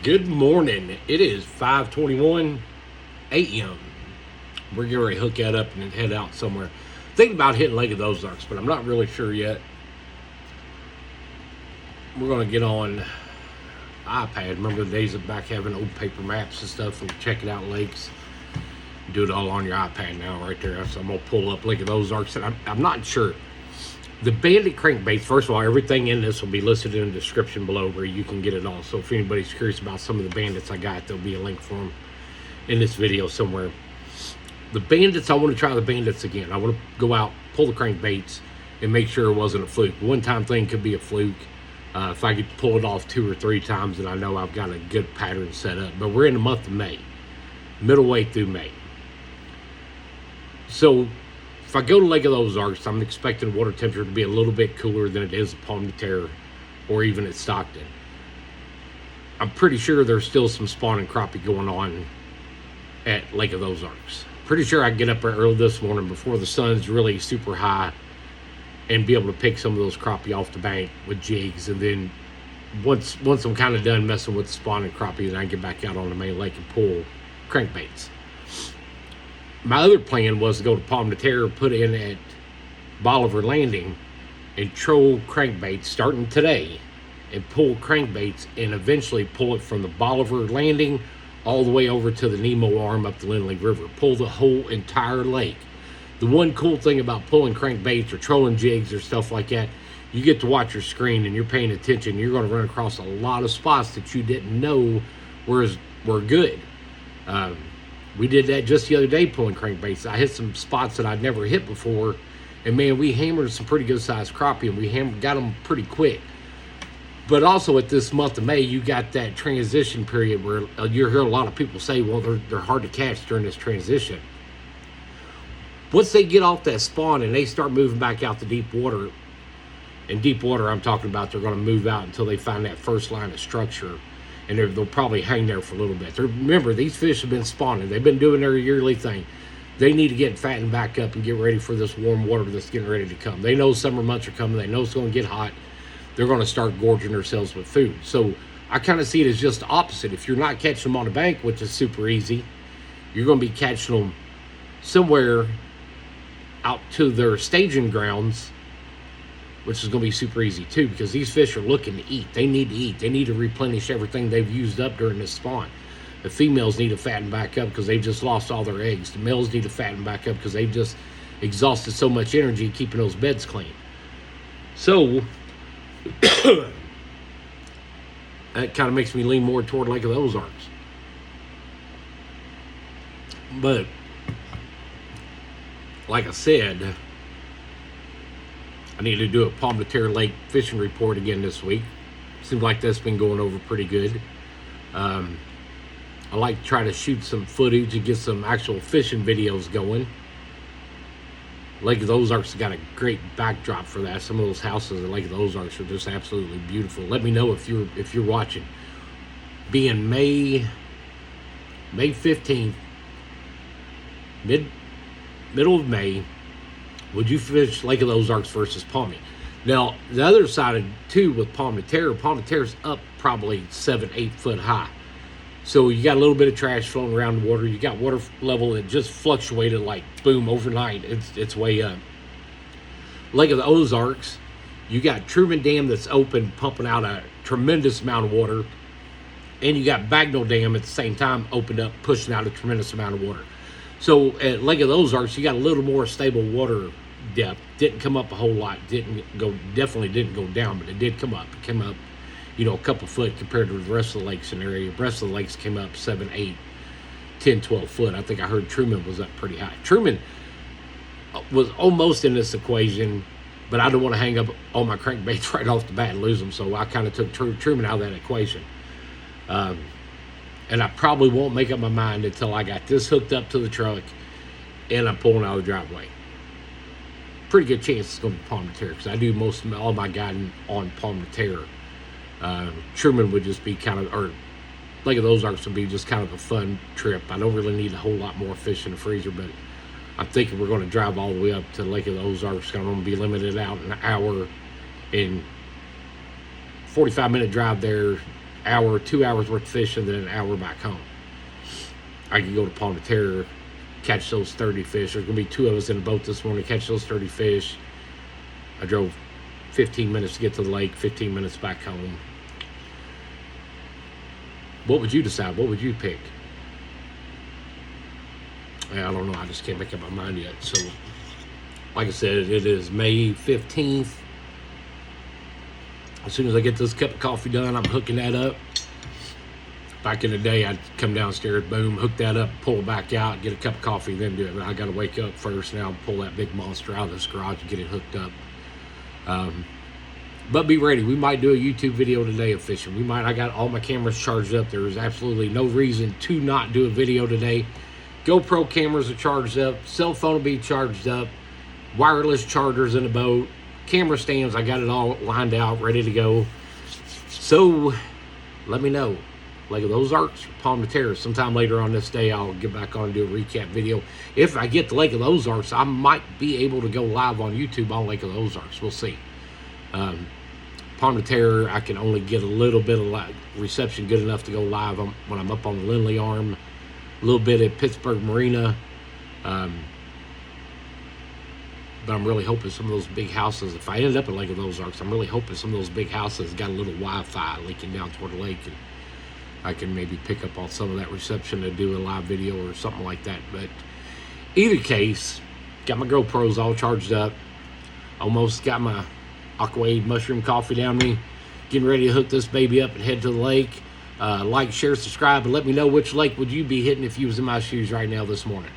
Good morning. It is 5:21 a.m. We're getting ready to hook that up and then head out somewhere. Thinking about hitting Lake of the Ozarks, but I'm not really sure yet. We're going to get on iPad. Remember the days of back having old paper maps and stuff and checking out lakes? Do it all on your iPad now, right there. So I'm going to pull up Lake of the Ozarks. And I'm not sure. The Bandit crankbaits, first of all, everything in this will be listed in the description below where you can get it all. So if anybody's curious about some of the bandits I got, there'll be a link for them in this video somewhere. The bandits, I want to try the bandits again. I want to go out, pull the crankbaits, and make sure it wasn't a fluke. One-time thing could be a fluke. If I could pull it off 2 or 3 times, then I know I've got a good pattern set up. But we're in the month of May, middle way through May. So if I go to Lake of the Ozarks, I'm expecting water temperature to be a little bit cooler than it is at Pomme de Terre or even at Stockton. I'm pretty sure there's still some spawning crappie going on at Lake of the Ozarks. Pretty sure I can get up there early this morning before the sun's really super high and be able to pick some of those crappie off the bank with jigs. And then once I'm kind of done messing with the spawning crappie, then I can get back out on the main lake and pull crankbaits. My other plan was to go to Pomme de Terre, put in at Bolivar Landing, and troll crankbaits starting today, and pull crankbaits, and eventually pull it from the Bolivar Landing all the way over to the Nemo arm up the Lindley River. Pull the whole entire lake. The one cool thing about pulling crankbaits or trolling jigs or stuff like that, you get to watch your screen and you're paying attention. You're going to run across a lot of spots that you didn't know were good. We did that just the other day pulling crankbaits. I hit some spots that I'd never hit before, and man, we hammered some pretty good sized crappie, and we got them pretty quick. But also at this month of May, you got that transition period where you hear a lot of people say, well, they're hard to catch during this transition. Once they get off that spawn and they start moving back out to deep water, and deep water I'm talking about, they're going to move out until they find that first line of structure. And they'll probably hang there for a little bit. Remember, these fish have been spawning. They've been doing their yearly thing. They need to get fattened back up and get ready for this warm water that's getting ready to come. They know summer months are coming. They know it's going to get hot. They're going to start gorging themselves with food. So I kind of see it as just the opposite. If you're not catching them on the bank, which is super easy, you're going to be catching them somewhere out to their staging grounds, which is going to be super easy too, because these fish are looking to eat. They need to eat. They need to replenish everything they've used up during this spawn. The females need to fatten back up because they've just lost all their eggs. The males need to fatten back up because they've just exhausted so much energy keeping those beds clean. So that kind of makes me lean more toward Lake of the Ozarks. But like I said, I need to do a Pomme de Terre Lake fishing report again this week. Seems like that's been going over pretty good. I like to try to shoot some footage and get some actual fishing videos going. Lake of the Ozarks has got a great backdrop for that. Some of those houses at Lake of the Ozarks are just absolutely beautiful. Let me know if you're watching. Being May 15th, middle of May, would you fish Lake of the Ozarks versus Palmy? Now, the other side, too, with Pomme de Terre's up probably 7-8 foot high. So you got a little bit of trash floating around the water. You got water level that just fluctuated like, boom, overnight. It's way up. Lake of the Ozarks, you got Truman Dam that's open, pumping out a tremendous amount of water. And you got Bagnell Dam at the same time opened up, pushing out a tremendous amount of water. So at Lake of the Ozarks, you got a little more stable water depth. Didn't come up a whole lot. Definitely didn't go down, but it did come up. It came up, a couple foot compared to the rest of the lakes in the area. The rest of the lakes came up 7, 8, 10, 12 foot. I think I heard Truman was up pretty high. Truman was almost in this equation, but I don't want to hang up all my crankbaits right off the bat and lose them. So I kind of took Truman out of that equation. And I probably won't make up my mind until I got this hooked up to the truck and I'm pulling out of the driveway. Pretty good chance it's going to be Pomme de Terre because I do all my guiding on Pomme de Terre. Truman would just be or Lake of the Ozarks would be just kind of a fun trip. I don't really need a whole lot more fish in the freezer, but I'm thinking we're going to drive all the way up to Lake of the Ozarks. I'm going to be limited out an hour and 45-minute drive there, hour, 2 hours worth of fishing, then an hour back home. I could go to Palm de Terre, catch those 30 fish. There's gonna be 2 of us in a boat this morning, catch those 30 fish. I drove 15 minutes to get to the lake, 15 minutes back home. What would you decide? What would you pick? I don't know. I just can't make up my mind yet. So, like I said, it is May 15th. As soon as I get this cup of coffee done, I'm hooking that up. Back in the day, I'd come downstairs, boom, hook that up, pull it back out, get a cup of coffee, then do it. But I got to wake up first. Now pull that big monster out of this garage and get it hooked up. But be ready. We might do a YouTube video today of fishing. I got all my cameras charged up. There's absolutely no reason to not do a video today. GoPro cameras are charged up. Cell phone will be charged up. Wireless chargers in the boat. Camera stands, I got it all lined out, ready to go. So, let me know. Lake of the Ozarks, Palm de Terre. Sometime later on this day, I'll get back on and do a recap video. If I get to Lake of the Ozarks, I might be able to go live on YouTube on Lake of the Ozarks. We'll see. Palm de Terre, I can only get a little bit of reception good enough to go live when I'm up on the Lindley Arm. A little bit at Pittsburgh Marina. But I'm really hoping some of those big houses, if I end up at Lake of the Ozarks, I'm really hoping some of those big houses got a little Wi-Fi leaking down toward the lake, and I can maybe pick up on some of that reception to do a live video or something like that. But either case, got my GoPros all charged up. Almost got my Aquaade mushroom coffee down me. Getting ready to hook this baby up and head to the lake. Like, share, subscribe, and let me know which lake would you be hitting if you was in my shoes right now this morning.